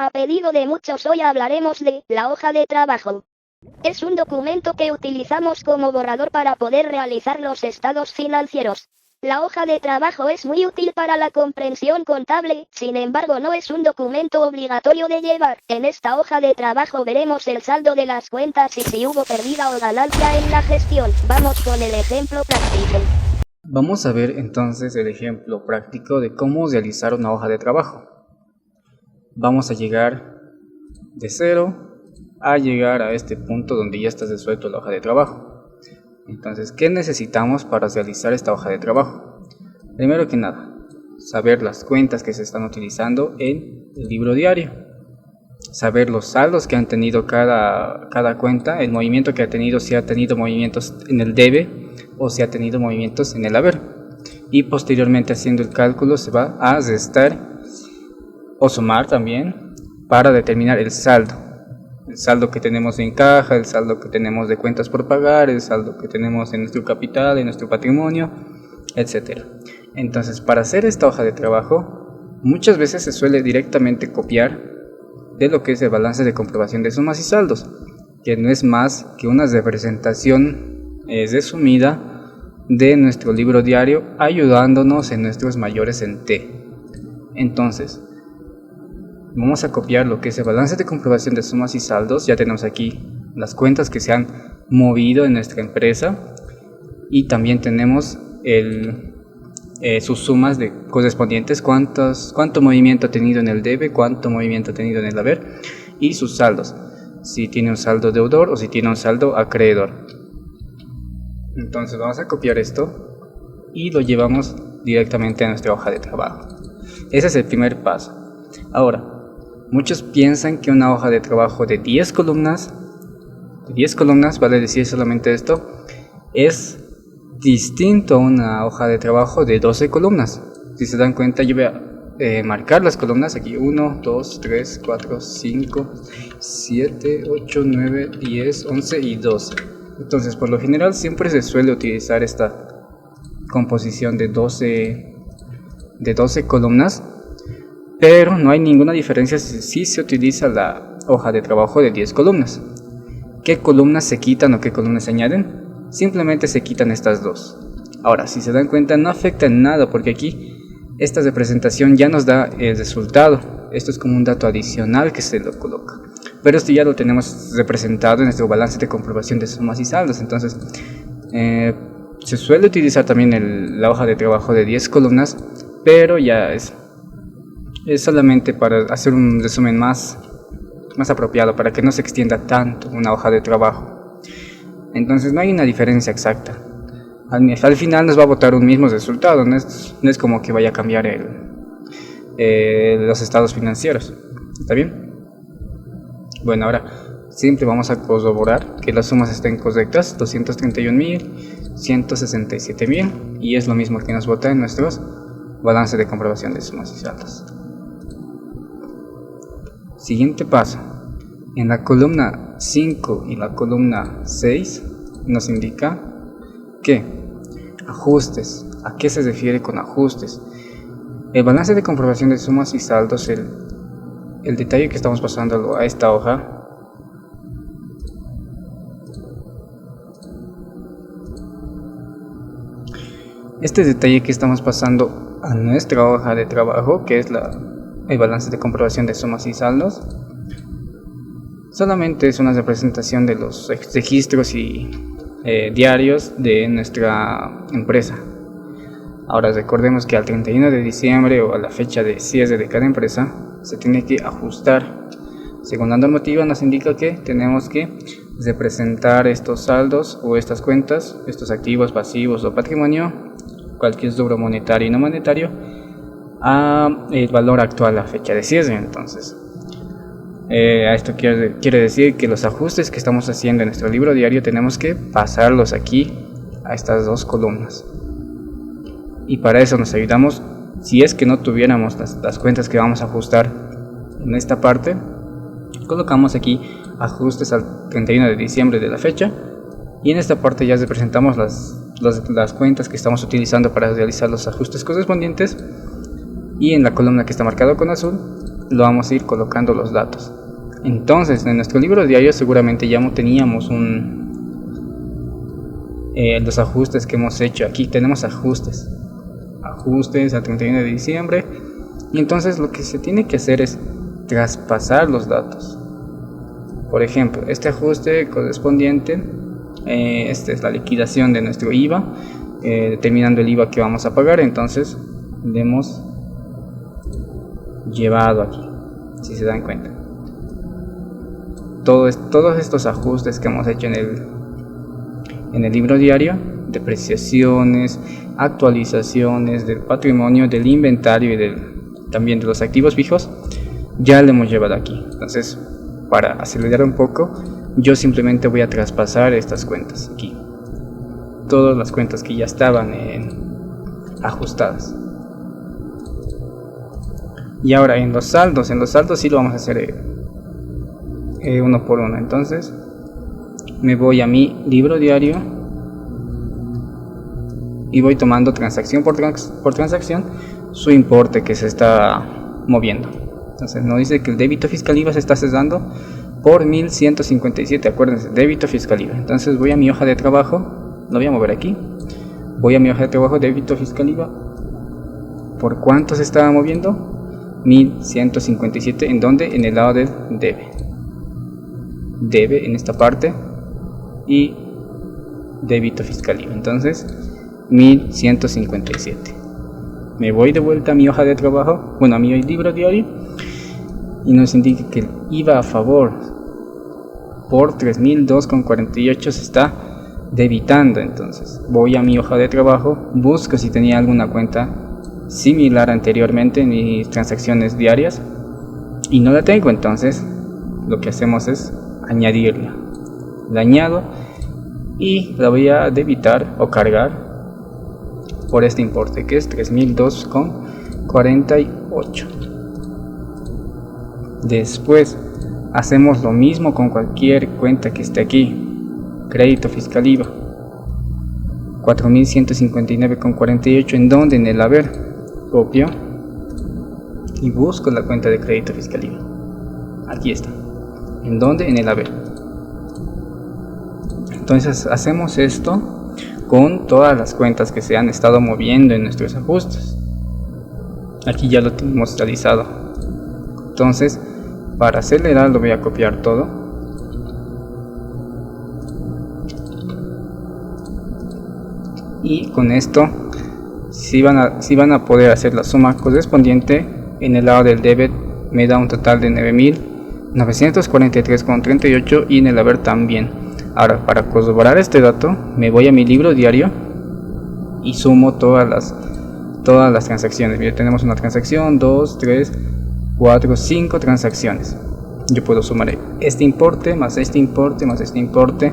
A pedido de muchos, hoy hablaremos de la hoja de trabajo. Es un documento que utilizamos como borrador para poder realizar los estados financieros. La hoja de trabajo es muy útil para la comprensión contable, sin embargo no es un documento obligatorio de llevar. En esta hoja de trabajo veremos el saldo de las cuentas y si hubo pérdida o ganancia en la gestión. Vamos con el ejemplo práctico. Vamos a ver entonces el ejemplo práctico de cómo realizar una hoja de trabajo. Vamos a llegar de cero a llegar a este punto donde ya está resuelto la hoja de trabajo. Entonces, ¿qué necesitamos para realizar esta hoja de trabajo? Primero que nada, saber las cuentas que se están utilizando en el libro diario, saber los saldos que han tenido cada cuenta, el movimiento que ha tenido, si ha tenido movimientos en el debe o si ha tenido movimientos en el haber, y posteriormente haciendo el cálculo se va a restar o sumar también para determinar el saldo que tenemos en caja, el saldo que tenemos de cuentas por pagar, el saldo que tenemos en nuestro capital, en nuestro patrimonio, etc. Entonces, para hacer esta hoja de trabajo, muchas veces se suele directamente copiar de lo que es el balance de comprobación de sumas y saldos, que no es más que una representación resumida de nuestro libro diario, ayudándonos en nuestros mayores en T. Entonces, vamos a copiar lo que es el balance de comprobación de sumas y saldos. Ya tenemos aquí las cuentas que se han movido en nuestra empresa y también tenemos sus sumas correspondientes, cuánto movimiento ha tenido en el debe, cuánto movimiento ha tenido en el haber y sus saldos, si tiene un saldo deudor o si tiene un saldo acreedor. Entonces vamos a copiar esto y lo llevamos directamente a nuestra hoja de trabajo. Ese es el primer paso. Ahora, muchos piensan que una hoja de trabajo de 10 columnas, vale decir solamente esto, es distinto a una hoja de trabajo de 12 columnas. Si se dan cuenta, yo voy a marcar las columnas aquí: 1, 2, 3, 4, 5, 7, 8, 9, 10, 11 y 12. Entonces, por lo general siempre se suele utilizar esta composición de 12 columnas, pero no hay ninguna diferencia si se utiliza la hoja de trabajo de 10 columnas. ¿Qué columnas se quitan o qué columnas se añaden? Simplemente se quitan estas dos. Ahora, si se dan cuenta, no afecta en nada porque aquí esta representación ya nos da el resultado. Esto es como un dato adicional que se lo coloca, pero esto ya lo tenemos representado en nuestro balance de comprobación de sumas y saldos. Entonces, se suele utilizar también la hoja de trabajo de 10 columnas, pero ya es solamente para hacer un resumen más apropiado, para que no se extienda tanto una hoja de trabajo. Entonces no hay una diferencia exacta. Al final nos va a botar un mismo resultado, no es como que vaya a cambiar los estados financieros. ¿Está bien? Bueno, ahora siempre vamos a corroborar que las sumas estén correctas: 231.000, 167.000, y es lo mismo que nos bota en nuestros balance de comprobación de sumas y saldos. Siguiente paso: en la columna 5 y la columna 6 nos indica que ajustes. ¿A qué se refiere con ajustes? El balance de comprobación de sumas y saldos, el detalle que estamos pasando a esta hoja, este detalle que estamos pasando a nuestra hoja de trabajo, que es el balance de comprobación de sumas y saldos, solamente es una representación de los registros y diarios de nuestra empresa. Ahora, recordemos que al 31 de diciembre o a la fecha de cierre de cada empresa se tiene que ajustar. Según la normativa nos indica que tenemos que representar estos saldos o estas cuentas, estos activos, pasivos o patrimonio, cualquier rubro monetario y no monetario, a el valor actual a la fecha de cierre. Entonces, a esto quiere decir que los ajustes que estamos haciendo en nuestro libro diario tenemos que pasarlos aquí a estas dos columnas, y para eso nos ayudamos. Si es que no tuviéramos las cuentas que vamos a ajustar en esta parte, colocamos aquí ajustes al 31 de diciembre de la fecha, y en esta parte ya representamos las cuentas que estamos utilizando para realizar los ajustes correspondientes, y en la columna que está marcado con azul lo vamos a ir colocando los datos. Entonces en nuestro libro diario seguramente ya teníamos los ajustes que hemos hecho. Aquí tenemos ajustes a 31 de diciembre, y entonces lo que se tiene que hacer es traspasar los datos. Por ejemplo, este ajuste correspondiente, esta es la liquidación de nuestro IVA, determinando el IVA que vamos a pagar. Entonces le hemos llevado aquí, si se dan cuenta, todos estos ajustes que hemos hecho en el libro diario, depreciaciones, actualizaciones del patrimonio, del inventario y también de los activos fijos, ya lo hemos llevado aquí. Entonces, para acelerar un poco, yo simplemente voy a traspasar estas cuentas aquí, todas las cuentas que ya estaban ajustadas. Y ahora en los saldos sí lo vamos a hacer uno por uno. Entonces me voy a mi libro diario y voy tomando transacción por transacción su importe que se está moviendo. Entonces nos dice que el débito fiscal IVA se está cesando por 1157, acuérdense, débito fiscal IVA. Entonces voy a mi hoja de trabajo, lo voy a mover aquí, voy a mi hoja de trabajo, débito fiscal IVA, ¿por cuánto se estaba moviendo? 1157, ¿en dónde? En el lado del debe en esta parte, y débito fiscal IVA. Entonces 1157. Me voy de vuelta a mi hoja de trabajo, bueno, a mi libro diario, y nos indica que el IVA a favor por 3002,48 se está debitando. Entonces voy a mi hoja de trabajo, busco si tenía alguna cuenta similar anteriormente en mis transacciones diarias y no la tengo. Entonces lo que hacemos es añadirla, la añado y la voy a debitar o cargar por este importe que es 3002,48. Después hacemos lo mismo con cualquier cuenta que esté aquí, crédito fiscal IVA 4159,48, en donde en el haber copio y busco la cuenta de crédito fiscal IVA. Aquí está, en donde en el haber. Entonces hacemos esto con todas las cuentas que se han estado moviendo en nuestros ajustes. Aquí ya lo tenemos realizado. Entonces, para acelerar lo voy a copiar todo. Y con esto si van a poder hacer la suma correspondiente. En el lado del debit me da un total de 9.943,38 y en el haber también. Ahora, para corroborar este dato, me voy a mi libro diario y sumo todas las transacciones. Mira, tenemos una transacción, 2, 3, 4, 5 transacciones. Yo puedo sumar este importe más este importe más este importe.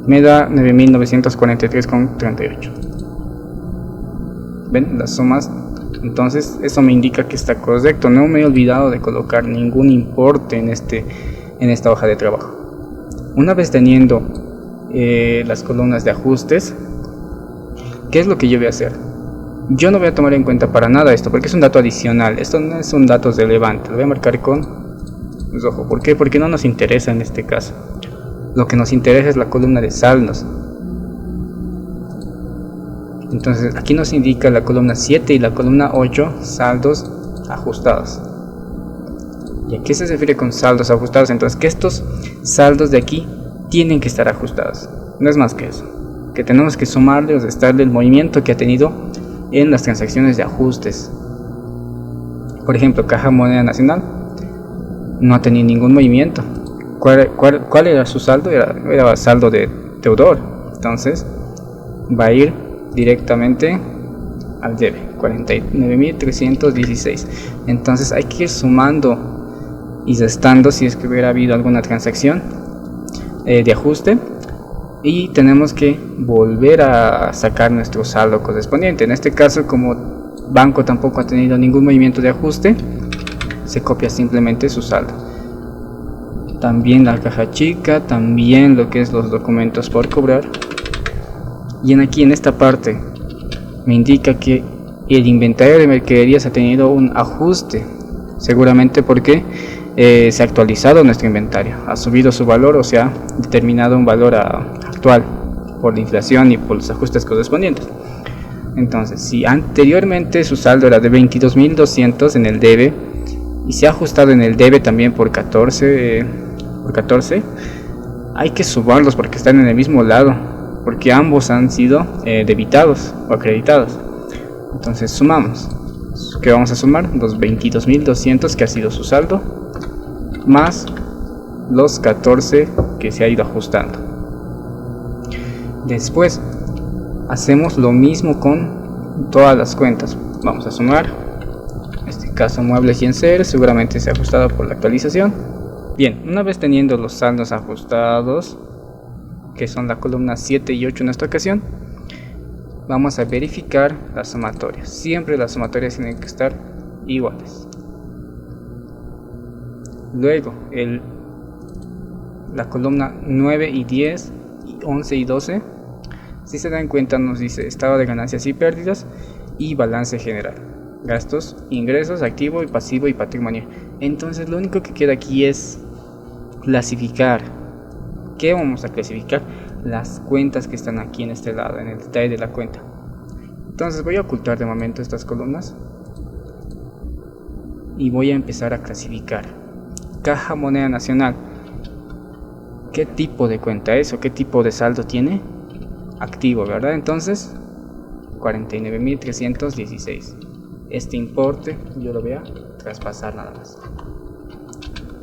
Me da 9.943,38. ¿Ven las sumas? Entonces eso me indica que está correcto. No me he olvidado de colocar ningún importe en esta hoja de trabajo. Una vez teniendo las columnas de ajustes, ¿qué es lo que yo voy a hacer? Yo no voy a tomar en cuenta para nada esto, porque es un dato adicional. Esto no es un dato relevante. Lo voy a marcar con rojo. ¿Por qué? Porque no nos interesa en este caso. Lo que nos interesa es la columna de saldos. Entonces aquí nos indica la columna 7 y la columna 8, saldos ajustados. ¿Y a qué se refiere con saldos ajustados? Entonces que estos saldos de aquí tienen que estar ajustados. No es más que eso, que tenemos que sumarle o restarle el movimiento que ha tenido en las transacciones de ajustes. Por ejemplo, Caja Moneda Nacional no ha tenido ningún movimiento. ¿Cuál era su saldo? Era saldo de deudor. Entonces va a ir directamente al debe, 49.316. Entonces hay que ir sumando y restando si es que hubiera habido alguna transacción de ajuste, y tenemos que volver a sacar nuestro saldo correspondiente. En este caso, como banco tampoco ha tenido ningún movimiento de ajuste, se copia simplemente su saldo. También la caja chica, también lo que es los documentos por cobrar. Y aquí en esta parte me indica que el inventario de mercaderías ha tenido un ajuste seguramente porque se ha actualizado nuestro inventario, ha subido su valor o se ha determinado un valor actual por la inflación y por los ajustes correspondientes. Entonces, si anteriormente su saldo era de 22.200 en el debe y se ha ajustado en el debe también por 14, hay que sumarlos porque están en el mismo lado, porque ambos han sido debitados o acreditados. Entonces sumamos. ¿Qué vamos a sumar? Los 22.200 que ha sido su saldo más los 14 que se ha ido ajustando. Después hacemos lo mismo con todas las cuentas. Vamos a sumar, en este caso muebles y enseres, seguramente se ha ajustado por la actualización. Bien, una vez teniendo los saldos ajustados, que son la columna 7 y 8 en esta ocasión, vamos a verificar las sumatorias. Siempre las sumatorias tienen que estar iguales. Luego la columna 9 y 10, 11 y 12, si se dan cuenta nos dice estado de ganancias y pérdidas y balance general, gastos, ingresos, activo y pasivo y patrimonio. Entonces lo único que queda aquí es clasificar. ¿Qué vamos a clasificar? Las cuentas que están aquí en este lado, en el detalle de la cuenta. Entonces voy a ocultar de momento estas columnas y voy a empezar a clasificar. Caja Moneda Nacional, ¿qué tipo de cuenta es o qué tipo de saldo tiene? Activo, ¿verdad? Entonces 49.316. Este importe yo lo voy a traspasar nada más.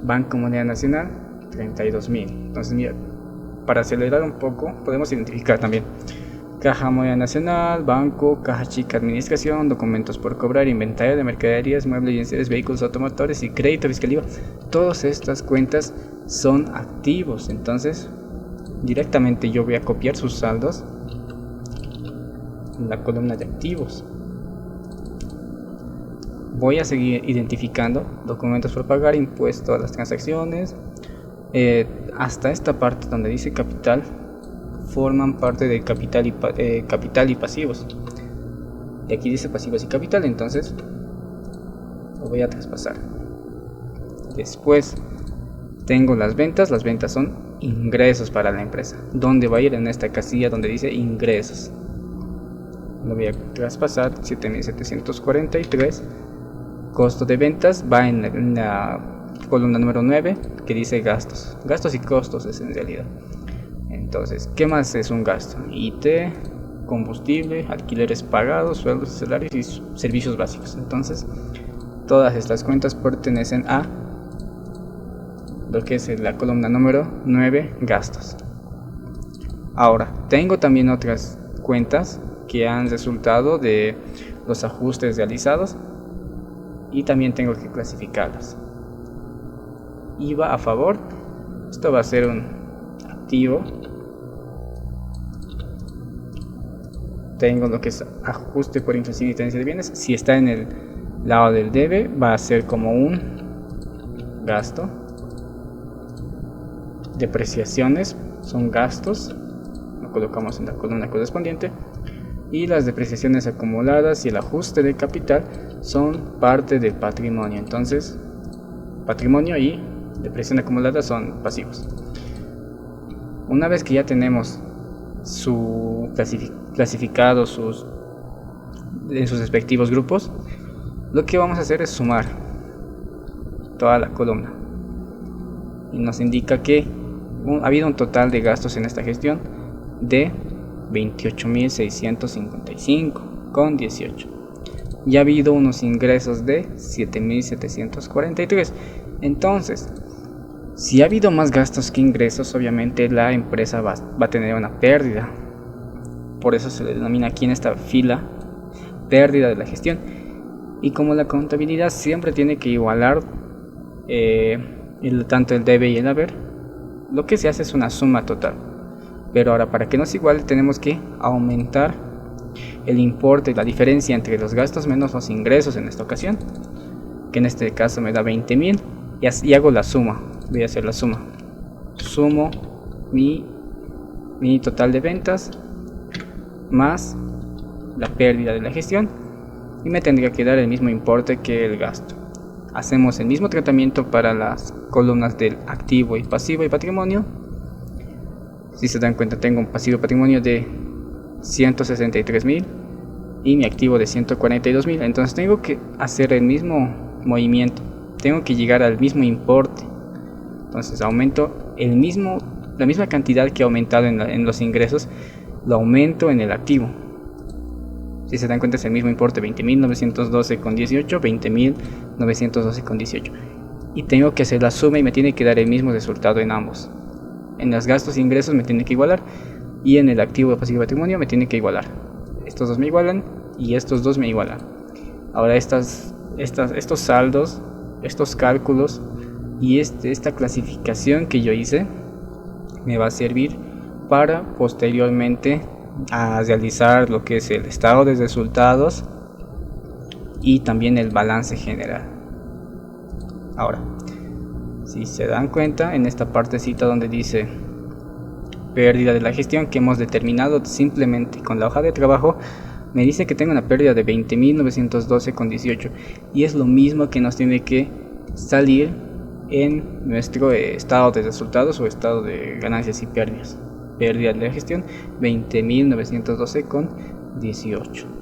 Banco Moneda Nacional, 32.000. Entonces mira, para acelerar un poco podemos identificar también Caja Moneda Nacional, banco, caja chica, administración, documentos por cobrar, inventario de mercaderías, muebles y enseres, vehículos automotores y crédito fiscal IVA. Todas estas cuentas son activos, entonces directamente yo voy a copiar sus saldos en la columna de activos. Voy a seguir identificando documentos por pagar, impuesto a las transacciones, hasta esta parte donde dice capital forman parte de capital y pasivos. Y aquí dice pasivos y capital, entonces lo voy a traspasar. Después tengo las ventas son ingresos para la empresa. ¿Dónde va a ir? En esta casilla donde dice ingresos. Lo voy a traspasar, 7.743. Costo de ventas va en la columna número 9 que dice gastos y costos es en realidad. Entonces, ¿qué más es un gasto? IT, combustible, alquileres pagados, sueldos, salarios y servicios básicos. Entonces todas estas cuentas pertenecen a lo que es la columna número 9, gastos. Ahora tengo también otras cuentas que han resultado de los ajustes realizados y también tengo que clasificarlas. IVA a favor, esto va a ser un activo. Tengo lo que es ajuste por inflación y tenencia de bienes. Si está en el lado del debe, va a ser como un gasto. Depreciaciones son gastos, lo colocamos en la columna correspondiente. Y las depreciaciones acumuladas y el ajuste de capital son parte del patrimonio. Entonces, patrimonio y depreciación acumulada son pasivos. Una vez que ya tenemos su clasificados en sus respectivos grupos, lo que vamos a hacer es sumar toda la columna y nos indica que ha habido un total de gastos en esta gestión de 28.655,18 y ha habido unos ingresos de 7.743. Entonces, si ha habido más gastos que ingresos, obviamente la empresa va a tener una pérdida. Por eso se le denomina aquí en esta fila pérdida de la gestión. Y como la contabilidad siempre tiene que igualar tanto el debe y el haber, lo que se hace es una suma total. Pero ahora, para que nos iguale, tenemos que aumentar el importe, la diferencia entre los gastos menos los ingresos en esta ocasión, que en este caso me da 20.000, y hago la suma. Voy a hacer la suma. Sumo mi total de ventas más la pérdida de la gestión y me tendría que dar el mismo importe que el gasto. hacemos el mismo tratamiento para las columnas del activo y pasivo y patrimonio. Si se dan cuenta, tengo un pasivo patrimonio de 163.000 y mi activo de 142.000. Entonces tengo que hacer el mismo movimiento, tengo que llegar al mismo importe. Entonces aumento la misma cantidad que he aumentado en los ingresos, lo aumento en el activo. Si se dan cuenta, es el mismo importe, 20.912,18, 20.912,18. Y tengo que hacer la suma y me tiene que dar el mismo resultado en ambos. En los gastos e ingresos me tiene que igualar, y en el activo, pasivo y patrimonio me tiene que igualar. Estos dos me igualan y estos dos me igualan. Ahora estos saldos, estos cálculos y esta clasificación que yo hice me va a servir para posteriormente a realizar lo que es el estado de resultados y también el balance general. Ahora, si se dan cuenta, en esta partecita donde dice pérdida de la gestión, que hemos determinado simplemente con la hoja de trabajo, me dice que tengo una pérdida de 20.912,18, y es lo mismo que nos tiene que salir en nuestro estado de resultados o estado de ganancias y pérdidas. Pérdida de la gestión 20.912,18.